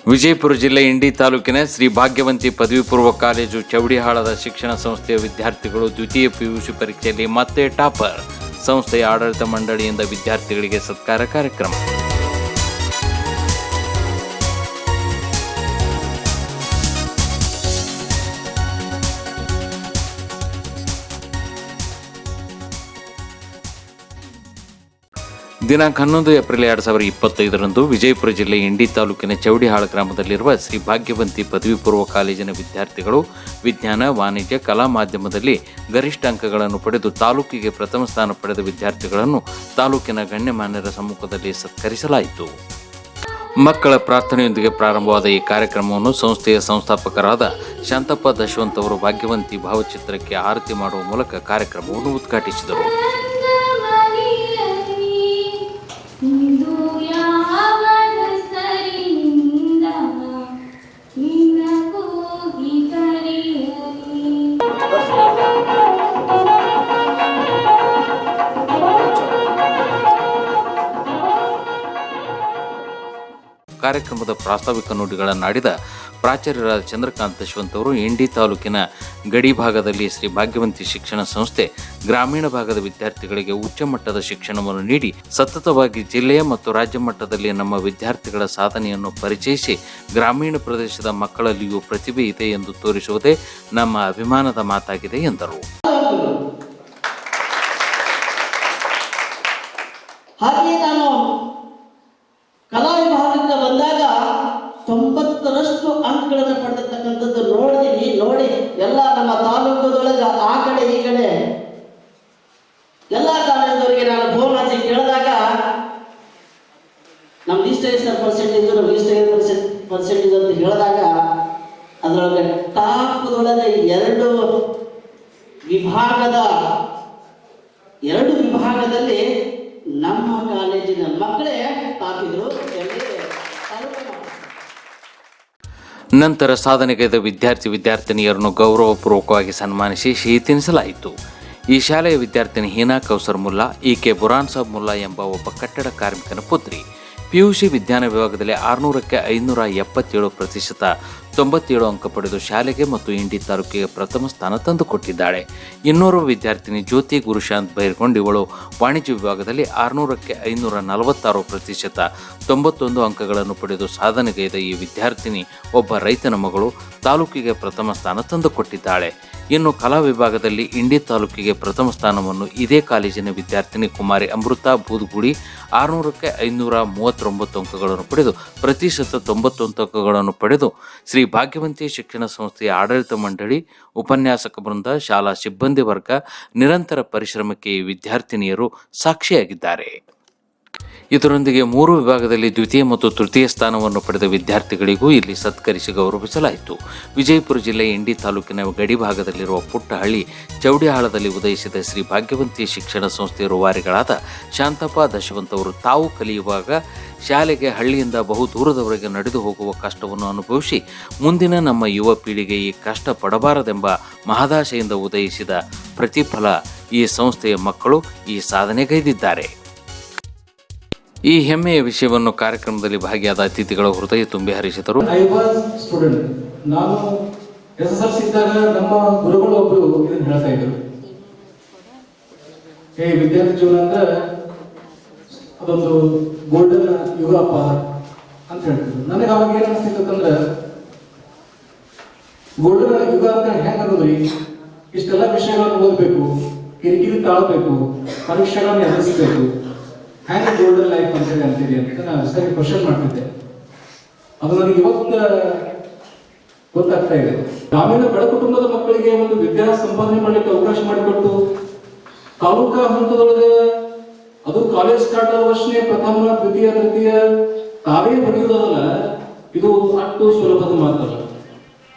ವಿಜಯಪುರ ಜಿಲ್ಲೆ ಇಂಡಿ ತಾಲೂಕಿನ ಶ್ರೀ ಭಾಗ್ಯವಂತಿ ಪದವಿ ಪೂರ್ವ ಕಾಲೇಜು ಚೌಡಿಹಾಳದ ಶಿಕ್ಷಣ ಸಂಸ್ಥೆಯ ವಿದ್ಯಾರ್ಥಿಗಳು ದ್ವಿತೀಯ ಪಿಯುಸಿ ಪರೀಕ್ಷೆಯಲ್ಲಿ ಮತ್ತೆ ಟಾಪರ್. ಸಂಸ್ಥೆಯ ಆಡಳಿತ ಮಂಡಳಿಯಿಂದ ವಿದ್ಯಾರ್ಥಿಗಳಿಗೆ ಸತ್ಕಾರ ಕಾರ್ಯಕ್ರಮ. ದಿನಾಂಕ 11 ಏಪ್ರಿಲ್ 2025ರಂದು ವಿಜಯಪುರ ಜಿಲ್ಲೆ ಇಂಡಿ ತಾಲೂಕಿನ ಚೌಡಿಹಾಳ ಗ್ರಾಮದಲ್ಲಿರುವ ಶ್ರೀ ಭಾಗ್ಯವಂತಿ ಪದವಿ ಪೂರ್ವ ಕಾಲೇಜಿನ ವಿದ್ಯಾರ್ಥಿಗಳು ವಿಜ್ಞಾನ, ವಾಣಿಜ್ಯ, ಕಲಾ ಮಾಧ್ಯಮದಲ್ಲಿ ಗರಿಷ್ಠ ಅಂಕಗಳನ್ನು ಪಡೆದು ತಾಲೂಕಿಗೆ ಪ್ರಥಮ ಸ್ಥಾನ ಪಡೆದ ವಿದ್ಯಾರ್ಥಿಗಳನ್ನು ತಾಲೂಕಿನ ಗಣ್ಯಮಾನ್ಯರ ಸಮ್ಮುಖದಲ್ಲಿ ಸತ್ಕರಿಸಲಾಯಿತು. ಮಕ್ಕಳ ಪ್ರಾರ್ಥನೆಯೊಂದಿಗೆ ಪ್ರಾರಂಭವಾದ ಈ ಕಾರ್ಯಕ್ರಮವನ್ನು ಸಂಸ್ಥೆಯ ಸಂಸ್ಥಾಪಕರಾದ ಶಾಂತಪ್ಪ ದಶವಂತ್ ಅವರು ಭಾಗ್ಯವಂತಿ ಭಾವಚಿತ್ರಕ್ಕೆ ಆರತಿ ಮಾಡುವ ಮೂಲಕ ಕಾರ್ಯಕ್ರಮವನ್ನು ಉದ್ಘಾಟಿಸಿದರು. ಕಾರ್ಯಕ್ರಮದ ಪ್ರಾಸ್ತಾವಿಕ ನುಡಿಗಳನ್ನಾಡಿದ ಪ್ರಾಚಾರ್ಯರಾದ ಚಂದ್ರಕಾಂತ್ ದಶವಂತ್ ಅವರು ಇಂಡಿ ತಾಲೂಕಿನ ಗಡಿ ಭಾಗದಲ್ಲಿ ಶ್ರೀ ಭಾಗ್ಯವಂತಿ ಶಿಕ್ಷಣ ಸಂಸ್ಥೆ ಗ್ರಾಮೀಣ ಭಾಗದ ವಿದ್ಯಾರ್ಥಿಗಳಿಗೆ ಉಚ್ಚ ಮಟ್ಟದ ಶಿಕ್ಷಣವನ್ನು ನೀಡಿ ಸತತವಾಗಿ ಜಿಲ್ಲೆಯ ಮತ್ತು ರಾಜ್ಯ ಮಟ್ಟದಲ್ಲಿ ನಮ್ಮ ವಿದ್ಯಾರ್ಥಿಗಳ ಸಾಧನೆಯನ್ನು ಪರಿಚಯಿಸಿ ಗ್ರಾಮೀಣ ಪ್ರದೇಶದ ಮಕ್ಕಳಲ್ಲಿಯೂ ಪ್ರತಿಭೆ ಇದೆ ಎಂದು ತೋರಿಸುವುದೇ ನಮ್ಮ ಅಭಿಮಾನದ ಮಾತಾಗಿದೆ ಎಂದರು. ಕಲಾ ವಿಭಾಗಕ್ಕೆ ಬಂದಾಗ 90ರಷ್ಟು ಅಂಕಗಳನ್ನು ಪಡೆದಿರ್ತಕ್ಕಂಥದ್ದು ನೋಡಿ ಎಲ್ಲ ನಮ್ಮ ತಾಲೂಕದೊಳಗೆ ಆ ಕಡೆ ಈ ಕಡೆ ಎಲ್ಲ ಕಾಲೇಜದವರಿಗೆ ನಾನು ಫೋನ್ ಹಚ್ಚಿ ಕೇಳಿದಾಗ ನಮ್ದು ಇಷ್ಟ ಪರ್ಸೆಂಟೇಜ್ ಅಂತ ಹೇಳಿದಾಗ ಅದರೊಳಗೆ ಟಾಪ್ದೊಳಗೆ ಎರಡು ವಿಭಾಗದಲ್ಲಿ ನಮ್ಮ ಕಾಲೇಜಿನ ಮಕ್ಕಳೇ ತಾಪಿದ್ರು. ನಂತರ ಸಾಧನೆಗೈದ ವಿದ್ಯಾರ್ಥಿನಿಯರನ್ನು ಗೌರವಪೂರ್ವಕವಾಗಿ ಸನ್ಮಾನಿಸಿ ಸಿಹಿ ತಿನ್ನಿಸಲಾಯಿತು. ಈ ಶಾಲೆಯ ವಿದ್ಯಾರ್ಥಿನಿ ಹೀನಾ ಕೌಸರ್ ಮುಲ್ಲಾ, ಈಕೆ ಬುರಾನ್ ಸಾಬ್ ಮುಲ್ಲಾ ಎಂಬ ಒಬ್ಬ ಕಟ್ಟಡ ಕಾರ್ಮಿಕನ ಪುತ್ರಿ. ಪಿಯುಸಿ ವಿಜ್ಞಾನ ವಿಭಾಗದಲ್ಲಿ 600ಕ್ಕೆ 577%, 97 ಅಂಕ ಪಡೆದು ಶಾಲೆಗೆ ಮತ್ತು ಇಂಡಿ ತಾಲೂಕಿಗೆ ಪ್ರಥಮ ಸ್ಥಾನ ತಂದುಕೊಟ್ಟಿದ್ದಾಳೆ. ಇನ್ನೋರ್ವ ವಿದ್ಯಾರ್ಥಿನಿ ಜ್ಯೋತಿ ಗುರುಶಾಂತ್ ಬೈರ್ಗೊಂಡ್, ಇವಳು ವಾಣಿಜ್ಯ ವಿಭಾಗದಲ್ಲಿ 600ಕ್ಕೆ 546%, 91 ಅಂಕಗಳನ್ನು ಪಡೆದು ಸಾಧನೆಗೈದ ಈ ವಿದ್ಯಾರ್ಥಿನಿ ಒಬ್ಬ ರೈತನ ಮಗಳು, ತಾಲೂಕಿಗೆ ಪ್ರಥಮ ಸ್ಥಾನ ತಂದುಕೊಟ್ಟಿದ್ದಾಳೆ. ಇನ್ನು ಕಲಾ ವಿಭಾಗದಲ್ಲಿ ಇಂಡಿ ತಾಲೂಕಿಗೆ ಪ್ರಥಮ ಸ್ಥಾನವನ್ನು ಇದೇ ಕಾಲೇಜಿನ ವಿದ್ಯಾರ್ಥಿನಿ ಕುಮಾರಿ ಅಮೃತಾ ಬೂದ್ಗುಡಿ 600ಕ್ಕೆ 539 ಅಂಕಗಳನ್ನು ಪಡೆದು ಪ್ರತಿಶತ 91 ಅಂಕಗಳನ್ನು ಪಡೆದು ಶ್ರೀ ಭಾಗ್ಯವಂತಿ ಶಿಕ್ಷಣ ಸಂಸ್ಥೆಯ ಆಡಳಿತ ಮಂಡಳಿ, ಉಪನ್ಯಾಸಕ ವೃಂದ, ಶಾಲಾ ಸಿಬ್ಬಂದಿ ವರ್ಗ ನಿರಂತರ ಪರಿಶ್ರಮಕ್ಕೆ ಈ ವಿದ್ಯಾರ್ಥಿನಿಯರು ಸಾಕ್ಷಿಯಾಗಿದ್ದಾರೆ. ಇದರೊಂದಿಗೆ 3 ವಿಭಾಗದಲ್ಲಿ ದ್ವಿತೀಯ ಮತ್ತು ತೃತೀಯ ಸ್ಥಾನವನ್ನು ಪಡೆದ ವಿದ್ಯಾರ್ಥಿಗಳಿಗೂ ಇಲ್ಲಿ ಸತ್ಕರಿಸಿ ಗೌರವಿಸಲಾಯಿತು. ವಿಜಯಪುರ ಜಿಲ್ಲೆ ಇಂಡಿ ತಾಲೂಕಿನ ಗಡಿ ಭಾಗದಲ್ಲಿರುವ ಪುಟ್ಟ ಹಳ್ಳಿ ಚೌಡಿಹಾಳದಲ್ಲಿ ಉದಯಿಸಿದ ಶ್ರೀ ಭಾಗ್ಯವಂತಿ ಶಿಕ್ಷಣ ಸಂಸ್ಥೆಯ ರೂವಾರಿಗಳಾದ ಶಾಂತಪ್ಪ ದಶವಂತ್ ಅವರು ತಾವು ಕಲಿಯುವಾಗ ಶಾಲೆಗೆ ಹಳ್ಳಿಯಿಂದ ಬಹು ದೂರದವರೆಗೆ ನಡೆದು ಹೋಗುವ ಕಷ್ಟವನ್ನು ಅನುಭವಿಸಿ ಮುಂದಿನ ನಮ್ಮ ಯುವ ಪೀಳಿಗೆ ಈ ಕಷ್ಟ ಪಡಬಾರದೆಂಬ ಮಹದಾಶೆಯಿಂದ ಉದಯಿಸಿದ ಪ್ರತಿಫಲ ಈ ಸಂಸ್ಥೆಯ ಮಕ್ಕಳು ಈ ಸಾಧನೆಗೈದಿದ್ದಾರೆ. ಈ ಹೆಮ್ಮೆಯ ವಿಷಯವನ್ನು ಕಾರ್ಯಕ್ರಮದಲ್ಲಿ ಭಾಗಿಯಾದ ಅತಿಥಿಗಳ ಹೃದಯ ತುಂಬಿ ಹರಿಸಿದರು. ನಾನು SSLC ಇದ್ದಾಗ ನಮ್ಮ ಗುರುಗಳು ಒಬ್ರು ಇದನ್ನ ಹೇಳ್ತಾ ಇದ್ರು, ವಿದ್ಯಾರ್ಥಿ ಜೀವನ ಅಂದ್ರೆ ಅದೊಂದು ಗೋಲ್ಡನ್ ಯುಗಪ್ಪ ಅಂತ ಹೇಳ್ತಿದ್ರು. ನನಗೆ ಅವಾಗ ಏನ್ ಅನಿಸ್ತಿತ್ತಂದ್ರೆ, ಗೋಲ್ಡನ್ ಯುಗ ಅಂತ ಹೆಂಗ ಅನ್ನೋದ್ರಿ, ಇಷ್ಟೆಲ್ಲ ವಿಷಯಗಳನ್ನು ಓದಬೇಕು, ಕಿರಿಕಿರಿ ತಾಳ್ಬೇಕು, ಪರೀಕ್ಷೆಗಳನ್ನು ಎದುರಿಸಬೇಕು, ಹ್ಯಾಂಗ್ ಗೋಲ್ಡನ್ ಲೈಫ್ ಅಂತ ಹೇಳಿ ಅಂತೀರಿ ಅಂತ ನಾನು ಸರಿ ಕ್ವಶನ್ ಮಾಡ್ತಿದ್ದೆ. ಅದು ನನಗೆ ಇವತ್ತು ಗೊತ್ತಾಗ್ತಾ ಇದೆ. ಗ್ರಾಮೀಣ ಬಡ ಕುಟುಂಬದ ಮಕ್ಕಳಿಗೆ ಒಂದು ವಿದ್ಯಾ ಸಂಪಾದನೆ ಮಾಡಲಿಕ್ಕೆ ಅವಕಾಶ ಮಾಡಿಕೊಟ್ಟು ತಾಲೂಕಾ ಹಂತದೊಳಗೆ ಅದು ಕಾಲೇಜ್ ಸ್ಟಾರ್ಟ್ ಆದ ವರ್ಷನೇ ಪ್ರಥಮ, ದ್ವಿತೀಯ, ತೃತೀಯ ತಾವೇ ಬರೆಯುವುದಲ್ಲ, ಇದು ಅಷ್ಟು ಸುಲಭದ ಮಾತಲ್ಲ.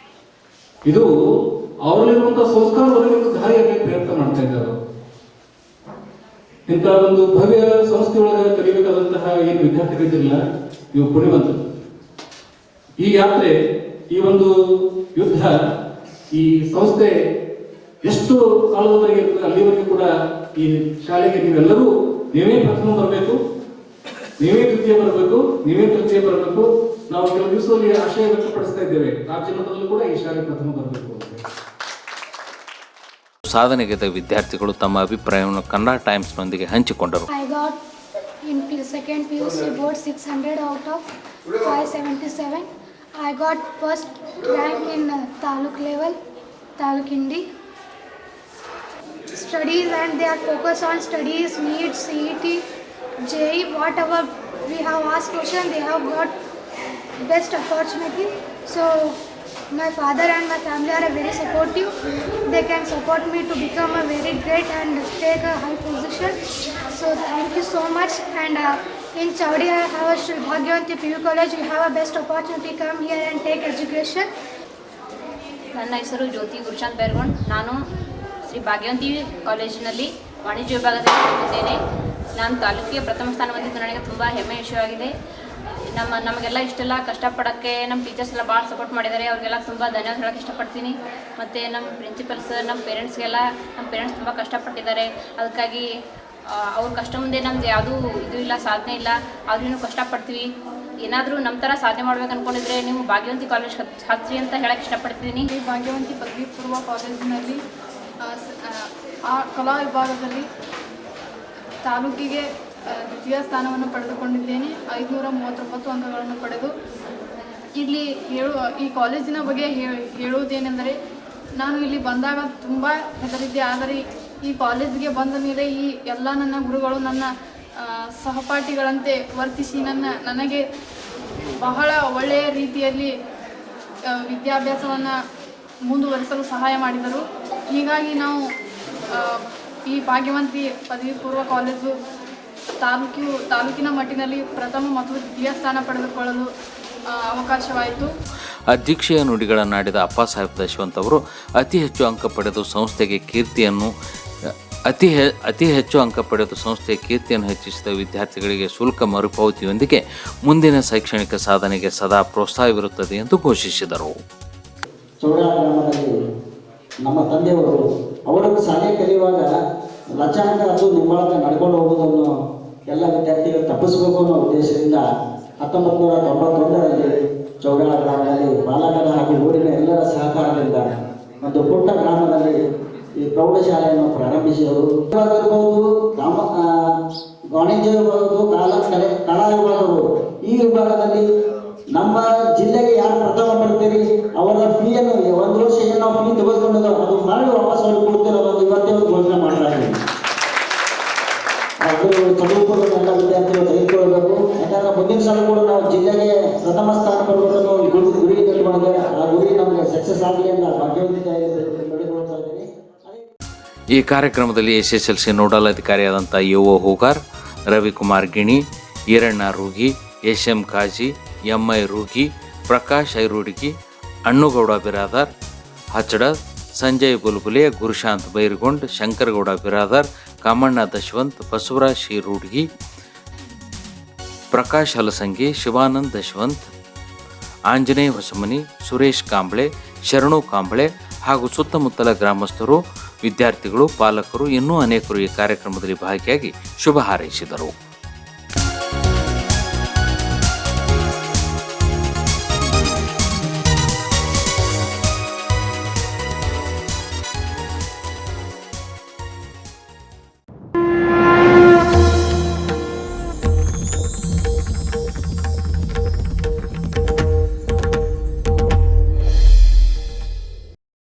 ಇದು ಅವರಲ್ಲಿರುವಂತಹ ಸಂಸ್ಕಾರವರೆಗೆ ದಾರಿಯಾಗಿ ಪ್ರಯತ್ನ ಮಾಡ್ತಾ ಇದ್ದಾರೆ. ಇಂಥ ಒಂದು ಭವ್ಯ ಸಂಸ್ಥೆಯೊಳಗೆ ಕಲಿಬೇಕಾದಂತಹ ಏನು ವಿದ್ಯಾರ್ಥಿಗಳಿರಲಿಲ್ಲ, ಇವು ಪುಣ್ಯವಂತರು. ಈ ಯಾತ್ರೆ, ಈ ಒಂದು ಯುದ್ಧ, ಈ ಸಂಸ್ಥೆ ಎಷ್ಟು ಕಾಲದವರೆಗೆ ಇರ್ತದೆ ಅಲ್ಲಿವರೆಗೂ ಕೂಡ ಈ ಶಾಲೆಗೆ ನೀವೇ ಪ್ರಥಮ ಬರಬೇಕು, ನೀವೇ ದ್ವಿತೀಯ ಬರಬೇಕು, ನೀವೇ ತೃತೀಯ ಬರಬೇಕು, ನಾವು ಕೆಲವು ದಿವಸದಲ್ಲಿ ಆಶಯ ವ್ಯಕ್ತಪಡಿಸ್ತಾ ಇದ್ದೇವೆ, ರಾಜ್ಯ ಮಟ್ಟದಲ್ಲೂ ಕೂಡ ಈ ಶಾಲೆ ಪ್ರಥಮ ಬರಬೇಕು ಅಂತ. ಸಾಧನೆಗೈದ ವಿದ್ಯಾರ್ಥಿಗಳು ತಮ್ಮ ಅಭಿಪ್ರಾಯವನ್ನು ಕನ್ನಡ ಟೈಮ್ಸ್ನೊಂದಿಗೆ ಹಂಚಿಕೊಂಡರು. I got in second PUC board 600 out of 577. I got first rank in Taluk level, Taluk Hindi. Studies and they are focused on studies, NEET, CET, JEE, whatever we have asked question, they have got best opportunity. So my father and my family are very supportive. They can support me to become a very great and take a high position. So thank you so much. And in Chavdi I have a Shri Bhagyavanti PU college. We have a best opportunity, come here and take education. ನನ್ನ ಹೆಸರು ಜ್ಯೋತಿ ಗುರುಶಾಂತ್ ಬೇರ್ಗೊಂಡ್. ನಾನು ಶ್ರೀ ಭಾಗ್ಯವಂತಿ ಕಾಲೇಜಿನಲ್ಲಿ ವಾಣಿಜ್ಯ ವಿಭಾಗದಲ್ಲಿ ಓದುತ್ತಿದ್ದೇನೆ. ನಾನು ತಾಲೂಕಿಗೆ ಪ್ರಥಮ ಸ್ಥಾನ ಬಂದಿದ್ದು ನನಗೆ ತುಂಬ ಹೆಮ್ಮೆ ವಿಷಯವಾಗಿದೆ. ನಮಗೆಲ್ಲ ಇಷ್ಟೆಲ್ಲ ಕಷ್ಟಪಡೋಕ್ಕೆ ನಮ್ಮ ಟೀಚರ್ಸ್ ಎಲ್ಲ ಭಾಳ ಸಪೋರ್ಟ್ ಮಾಡಿದ್ದಾರೆ. ಅವ್ರಿಗೆಲ್ಲ ತುಂಬ ಧನ್ಯವಾದ ಹೇಳೋಕ್ಕೆ ಇಷ್ಟಪಡ್ತೀನಿ. ಮತ್ತು ನಮ್ಮ ಪ್ರಿನ್ಸಿಪಲ್ಸ್, ನಮ್ಮ ಪೇರೆಂಟ್ಸ್ ತುಂಬ ಕಷ್ಟಪಟ್ಟಿದ್ದಾರೆ. ಅದಕ್ಕಾಗಿ ಅವ್ರ ಕಷ್ಟ ಮುಂದೆ ನಮ್ದು ಯಾವುದೂ ಇದು ಇಲ್ಲ, ಸಾಧನೆ ಇಲ್ಲ. ಆದ್ರೂ ಕಷ್ಟಪಡ್ತೀವಿ. ಏನಾದರೂ ನಮ್ಮ ಥರ ಸಾಧನೆ ಮಾಡ್ಬೇಕು ಅಂದ್ಕೊಂಡಿದ್ರೆ ನೀವು ಭಾಗ್ಯವಂತಿ ಕಾಲೇಜ್ ಹತ್ತಿರಿ ಅಂತ ಹೇಳೋಕ್ಕೆ ಇಷ್ಟಪಡ್ತೀನಿ. ಈ ಭಾಗ್ಯವಂತಿ ಪದವಿ ಪೂರ್ವ ಕಾಲೇಜಿನಲ್ಲಿ ಕಲಾ ವಿಭಾಗದಲ್ಲಿ ತಾಲೂಕಿಗೆ ದ್ವಿತೀಯ ಸ್ಥಾನವನ್ನು ಪಡೆದುಕೊಂಡಿದ್ದೇನೆ. 539 ಅಂಕಗಳನ್ನು ಪಡೆದು ಇಲ್ಲಿ ಈ ಕಾಲೇಜಿನ ಬಗ್ಗೆ ಹೇಳುವುದೇನೆಂದರೆ, ನಾನು ಇಲ್ಲಿ ಬಂದಾಗ ತುಂಬ ಹೆದರಿದ್ದೆ. ಆದರೆ ಈ ಕಾಲೇಜಿಗೆ ಬಂದ ಮೇಲೆ ಈ ಎಲ್ಲ ನನ್ನ ಗುರುಗಳು ನನ್ನ ಸಹಪಾಠಿಗಳಂತೆ ವರ್ತಿಸಿ ನನಗೆ ಬಹಳ ಒಳ್ಳೆಯ ರೀತಿಯಲ್ಲಿ ವಿದ್ಯಾಭ್ಯಾಸವನ್ನು ಮುಂದುವರಿಸಲು ಸಹಾಯ ಮಾಡಿದರು. ಹೀಗಾಗಿ ನಾವು ಈ ಭಾಗ್ಯವಂತಿ ಪದವಿ ಪೂರ್ವ ಕಾಲೇಜು ತಾಲೂಕಿನ ಮಟ್ಟಿನಲ್ಲಿ ಪ್ರಥಮ ಮತ್ತು ದ್ವಿತೀಯ ಸ್ಥಾನ ಪಡೆದುಕೊಳ್ಳಲು ಅವಕಾಶವಾಯಿತು. ಅಧ್ಯಕ್ಷೀಯ ನುಡಿಗಳನ್ನಾಡಿದ ಅಪ್ಪಾಸಾಹೇಬ್ ದಶವಂತ್ ಅವರು ಅತಿ ಹೆಚ್ಚು ಅಂಕ ಪಡೆದು ಸಂಸ್ಥೆಯ ಕೀರ್ತಿಯನ್ನು ಹೆಚ್ಚಿಸಿದ ವಿದ್ಯಾರ್ಥಿಗಳಿಗೆ ಶುಲ್ಕ ಮರುಪಾವತಿಯೊಂದಿಗೆ ಮುಂದಿನ ಶೈಕ್ಷಣಿಕ ಸಾಧನೆಗೆ ಸದಾ ಪ್ರೋತ್ಸಾಹವಿರುತ್ತದೆ ಎಂದು ಘೋಷಿಸಿದರು. ಚೌಡಾ ಗ್ರಾಮದಲ್ಲಿ ನಮ್ಮ ತಂದೆಯವರು ಅವರು ಶಾಲೆ ಕಲಿಯುವಾಗ ಲಚಾಂಕ ಅದು ನಿಮ್ಮೊಳಗ ನಡ್ಕೊಂಡು ಹೋಗುವುದನ್ನು ಎಲ್ಲ ವಿದ್ಯಾರ್ಥಿಗಳು ತಪ್ಪಿಸಬೇಕು ಅನ್ನೋ ಉದ್ದೇಶದಿಂದ 1991ರಲ್ಲಿ ಚೌಡಾ ಗ್ರಾಮದಲ್ಲಿ ಬಾಲಕರ ಹಾಗೂ ಊರಿನ ಎಲ್ಲರ ಸಹಕಾರದಿಂದ ಒಂದು ಪುಟ್ಟ ಗ್ರಾಮದಲ್ಲಿ ಈ ಪ್ರೌಢಶಾಲೆಯನ್ನು ಪ್ರಾರಂಭಿಸಿದರು. ಇರಬಹುದು ವಾಣಿಜ್ಯ ವಿಭಾಗವು ಕಲಾ ವಿಭಾಗವು ಈ ವಿಭಾಗದಲ್ಲಿ ನಮ್ಮ ಜಿಲ್ಲೆಗೆ ಯಾರು ಪ್ರಥಮ ಬರ್ತೀರಿ ಅವರ ಫೀಯನ್ನು 1 ವರ್ಷ ಏನು ನಾವು ಫೀ ತೆಗೆದುಕೊಂಡದ್ದು ಅದು ಮರಳಿ ವಾಪಸ್ ಅವ್ರಿಗೆ ಕೊಡ್ತೀರೋ ಒಂದು ಇವತ್ತೇ ಒಂದು ಘೋಷಣೆ ಮಾಡ್ತಾರೆ. ಅದು ಚದುರುಪುರದ ಎಲ್ಲ ವಿದ್ಯಾರ್ಥಿಗಳು ತೆಗೆದುಕೊಳ್ಬೇಕು. ಯಾಕಂದ್ರೆ ಮುಂದಿನ ಸಲ ಕೂಡ ನಾವು ಜಿಲ್ಲೆಗೆ ಪ್ರಥಮ ಸ್ಥಾನ ಬರುವುದನ್ನು ಗುರಿ ಕಟ್ಟಿಕೊಂಡಿದ್ದೇವೆ. ಆ ಗುರಿ ನಮಗೆ ಸಕ್ಸಸ್ ಆಗಲಿ ಅಂತ ಭಾಗ್ಯವಂತಿ ನೋಡಿಕೊಳ್ತಾ ಇದ್ದೀನಿ. ಈ ಕಾರ್ಯಕ್ರಮದಲ್ಲಿ SSLC ನೋಡಲ್ ಅಧಿಕಾರಿಯಾದಂಥ UO ಹೂಗಾರ್, ರವಿಕುಮಾರ್ ಗಿಣಿ, ಈರಣ್ಣ ರೂಗಿ, SM ಕಾಜಿ, MI ರೂಗಿ, ಪ್ರಕಾಶ್ ಐರೂಡಿಗಿ, ಅಣ್ಣುಗೌಡ ಬಿರಾದಾರ್ ಹಚ್ಚಡ, ಸಂಜಯ್ ಬುಲ್ಬುಲೆ, ಗುರುಶಾಂತ್ ಬೈರ್ಗೊಂಡ್, ಶಂಕರಗೌಡ ಬಿರಾದಾರ್, ಕಾಮಣ್ಣ ದಶವಂತ್, ಬಸವರಾಜ್ ಶೀರೂಡ್ಗಿ, ಪ್ರಕಾಶ್ ಹಲಸಂಗಿ, ಶಿವಾನಂದ್ ದಶವಂತ್, ಆಂಜನೇಯ ಹೊಸಮನಿ, ಸುರೇಶ್ ಕಾಂಬ್ಳೆ, ಶರಣು ಕಾಂಬ್ಳೆ ಹಾಗೂ ಸುತ್ತಮುತ್ತಲ ಗ್ರಾಮಸ್ಥರು, ವಿದ್ಯಾರ್ಥಿಗಳು, ಪಾಲಕರು ಇನ್ನೂ ಅನೇಕರು ಈ ಕಾರ್ಯಕ್ರಮದಲ್ಲಿ ಭಾಗಿಯಾಗಿ ಶುಭ ಹಾರೈಸಿದರು.